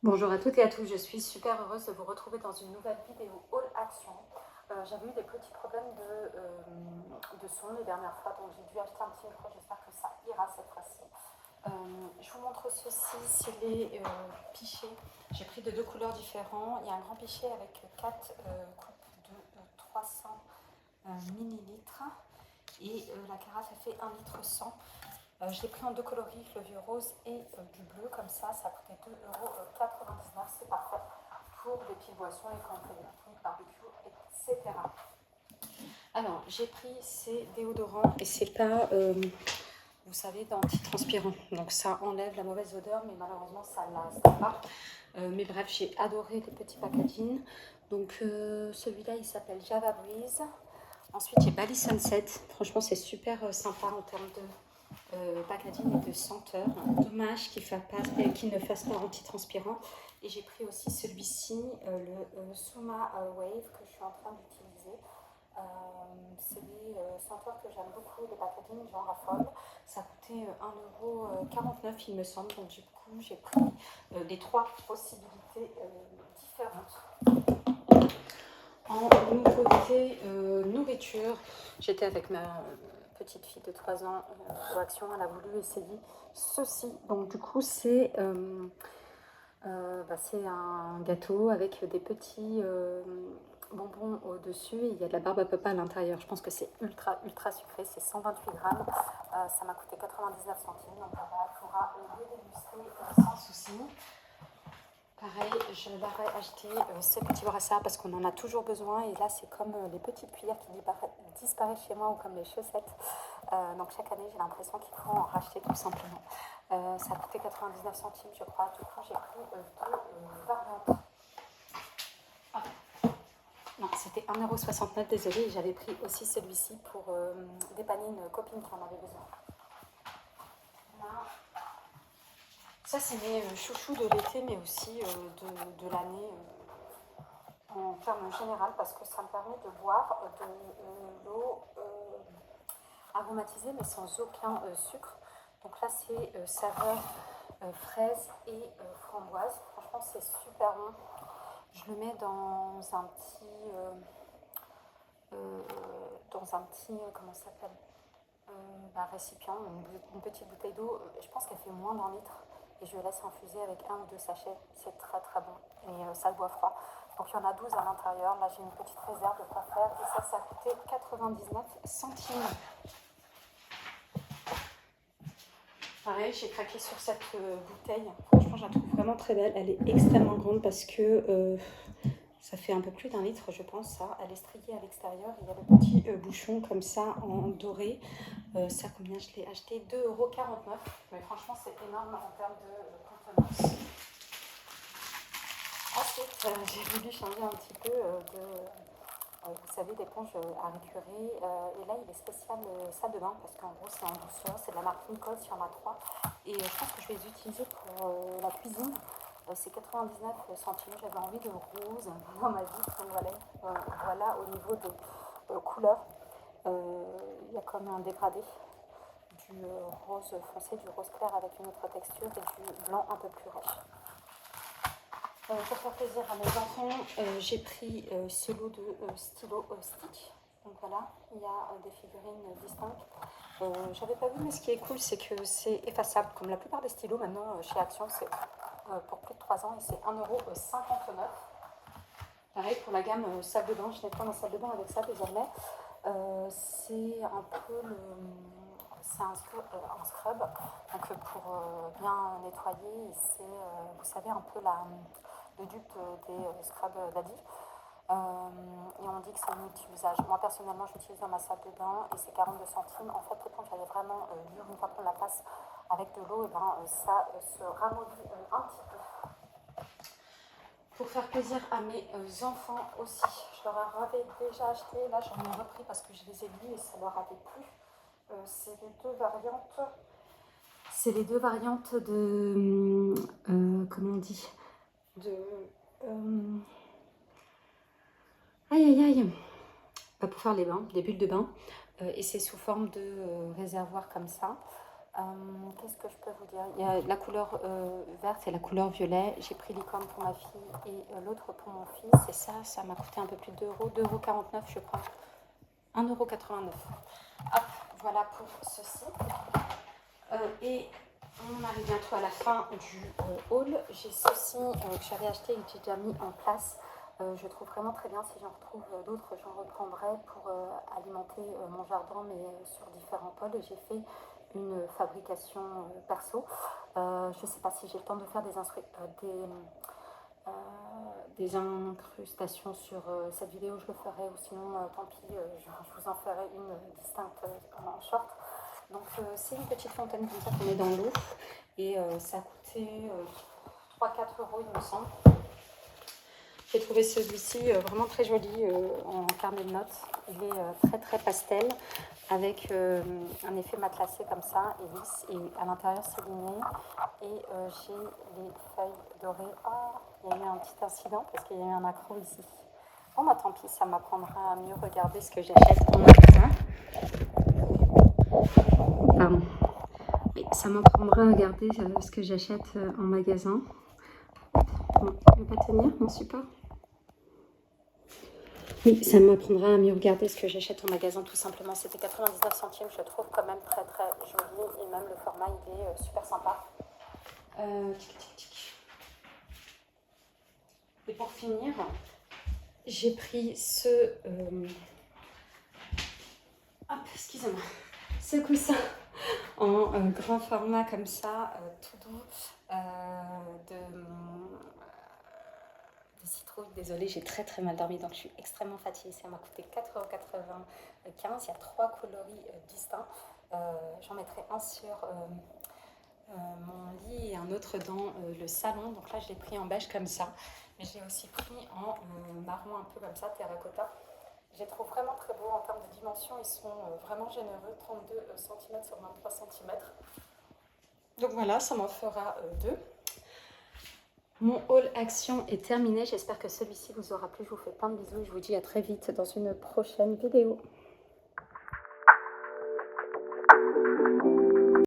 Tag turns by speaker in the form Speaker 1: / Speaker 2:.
Speaker 1: Bonjour à toutes et à tous, je suis super heureuse de vous retrouver dans une nouvelle vidéo Haul Action. J'avais eu des petits problèmes de son les dernières fois, donc j'ai dû acheter un petit micro, j'espère que ça ira cette fois-ci. Je vous montre ceci, c'est les pichets. J'ai pris de deux couleurs différentes. Il y a un grand pichet avec 4 coupes de 300 millilitres et la carafe elle fait 1 litre 100. Je l'ai pris en deux coloris, le vieux rose et du bleu, comme ça coûtait 2,99 €, c'est parfait pour des petites boissons et quand on fait des pique-niques, barbecue, etc. Alors, j'ai pris ces déodorants et c'est pas, vous savez, d'antitranspirant. Donc ça enlève la mauvaise odeur, mais malheureusement ça ne la pas. Mais bref, j'ai adoré les petits packaging. Donc celui-là, il s'appelle Java Breeze. Ensuite, j'ai Bali Sunset. Franchement, c'est super sympa en termes de packaging et de senteur. Dommage qu'il ne fasse pas antitranspirant. Et j'ai pris aussi celui-ci, le Soma Wave, que je suis en train d'utiliser. C'est des senteurs que j'aime beaucoup, les packaging, j'en raffole. Ça coûtait 1,49 € il me semble. Donc du coup, j'ai pris les 3 possibilités différentes. En nouveauté nourriture, j'étais avec ma petite fille de 3 ans au Action, elle a voulu essayer ceci. Donc du coup c'est un gâteau avec des petits bonbons au-dessus et il y a de la barbe à papa à l'intérieur. Je pense que c'est ultra sucré, c'est 128 grammes. Ça m'a coûté 99 centimes, donc voilà, elle pourra le déguster sans souci. Pareil, je leur ai acheté ces petits brassards parce qu'on en a toujours besoin. Et là, c'est comme les petites cuillères qui disparaissent chez moi ou comme les chaussettes. Donc chaque année, j'ai l'impression qu'il faut en racheter tout simplement. Ça a coûté 99 centimes, je crois. Du coup, j'ai pris deux variantes. Ah. Non, c'était 1,69 €, désolée. J'avais pris aussi celui-ci pour dépanner une copine qui en avait besoin. Là. Ça, c'est mes chouchous de l'été, mais aussi de l'année en termes général, parce que ça me permet de boire de l'eau aromatisée, mais sans aucun sucre. Donc là, c'est saveur fraise et framboise. Franchement, c'est super bon. Je le mets dans un petit comment ça s'appelle récipient, une petite bouteille d'eau. Je pense qu'elle fait moins d'1 litre. Et je laisse infuser avec 1 ou 2 sachets. C'est très bon. Et ça se boit froid. Donc il y en a 12 à l'intérieur. Là, j'ai une petite réserve de quoi faire. Et ça a coûté 99 centimes. Pareil, j'ai craqué sur cette bouteille. Franchement, je la trouve vraiment très belle. Elle est extrêmement grande parce que ça fait un peu plus d'1 litre, je pense. Ça, elle est striée à l'extérieur. Il y a le petit bouchon comme ça en doré. Ça, combien je l'ai acheté? 2,49 €. Mais franchement, c'est énorme en termes de contenance. Ensuite, j'ai voulu changer un petit peu vous savez, d'éponge à récurer. Et là, il est spécial salle de bain parce qu'en gros, c'est en douceur. C'est de la marque Nicole, il y en a 3. Et je pense que je vais les utiliser pour la cuisine. C'est 99 centimes. J'avais envie de rose dans ma vie. Voilà, au niveau des couleurs, il y a comme un dégradé du rose foncé, du rose clair avec une autre texture et du blanc un peu plus riche. Pour faire plaisir à mes enfants, j'ai pris ce lot de stylos Stitch. Donc voilà, il y a des figurines distinctes. J'avais pas vu, mais ce qui est cool, c'est que c'est effaçable. Comme la plupart des stylos maintenant chez Action, c'est pour plus de 3 ans et c'est 1,59 €. Pareil pour la gamme salle de bain, je nettoie ma salle de bain avec ça désormais. C'est un peu c'est un scrub, donc pour bien nettoyer, c'est vous savez un peu le dupe des scrubs Daddy. Et on dit que c'est multi-usage. Moi personnellement j'utilise dans ma salle de bain et c'est 42 centimes. En fait l'éponge elle est vraiment dure, une fois qu'on la passe avec de l'eau, et ça se ramollit un petit peu. Pour faire plaisir à mes enfants aussi, je leur avais déjà acheté, là j'en ai repris parce que je les ai vus et ça leur avait plu. C'est les deux variantes de comment on dit, de Aïe aïe aïe. Pour faire les bains, des bulles de bain. Et c'est sous forme de réservoir comme ça. Qu'est-ce que je peux vous dire? Il y a la couleur verte et la couleur violet. J'ai pris l'icône pour ma fille et l'autre pour mon fils. Et ça m'a coûté un peu plus de 2 euros, 2,49 € je crois. 1,89 €. Hop, voilà pour ceci. Et on arrive bientôt à la fin du haul. J'ai ceci que j'avais acheté et que j'ai déjà mis en place. Je trouve vraiment très bien. Si j'en retrouve d'autres, j'en reprendrai pour alimenter mon jardin, mais sur différents pôles. Et j'ai fait une fabrication perso. Je ne sais pas si j'ai le temps de faire des incrustations sur cette vidéo, je le ferai, ou sinon tant pis, je vous en ferai une distincte en short. Donc c'est une petite fontaine comme ça qu'on met dans l'eau et ça a coûté 3-4 € il me semble. J'ai trouvé celui-ci vraiment très joli en carnet de notes. Il est très très pastel avec un effet matelassé comme ça et lisse, et à l'intérieur c'est liné, et j'ai les feuilles dorées. Ah, il y a eu un petit incident parce qu'il y a eu un accro ici. Bon bah tant pis, ça m'apprendra à mieux regarder ce que j'achète en magasin. Pardon. Oui, ça m'apprendra à regarder ce que j'achète en magasin. Bon, il ne va pas tenir mon support. Oui, ça m'apprendra à mieux regarder ce que j'achète en magasin, tout simplement. C'était 99 centimes, je le trouve quand même très très joli, et même le format il est super sympa. Et pour finir, j'ai pris ce excusez-moi, ce coussin en grand format comme ça, tout doux, de citrouille. Désolée, j'ai très très mal dormi, donc je suis extrêmement fatiguée. Ça m'a coûté 4,95 €. Il y a 3 coloris distincts. J'en mettrai un sur mon lit et un autre dans le salon. Donc là, je l'ai pris en beige comme ça. Mais je l'ai aussi pris en marron un peu comme ça, terracotta. Je les trouve vraiment très beaux en termes de dimension. Ils sont vraiment généreux, 32 cm sur 23 cm. Donc voilà, ça m'en fera 2. Mon haul action est terminé. J'espère que celui-ci vous aura plu. Je vous fais plein de bisous. Je vous dis à très vite dans une prochaine vidéo.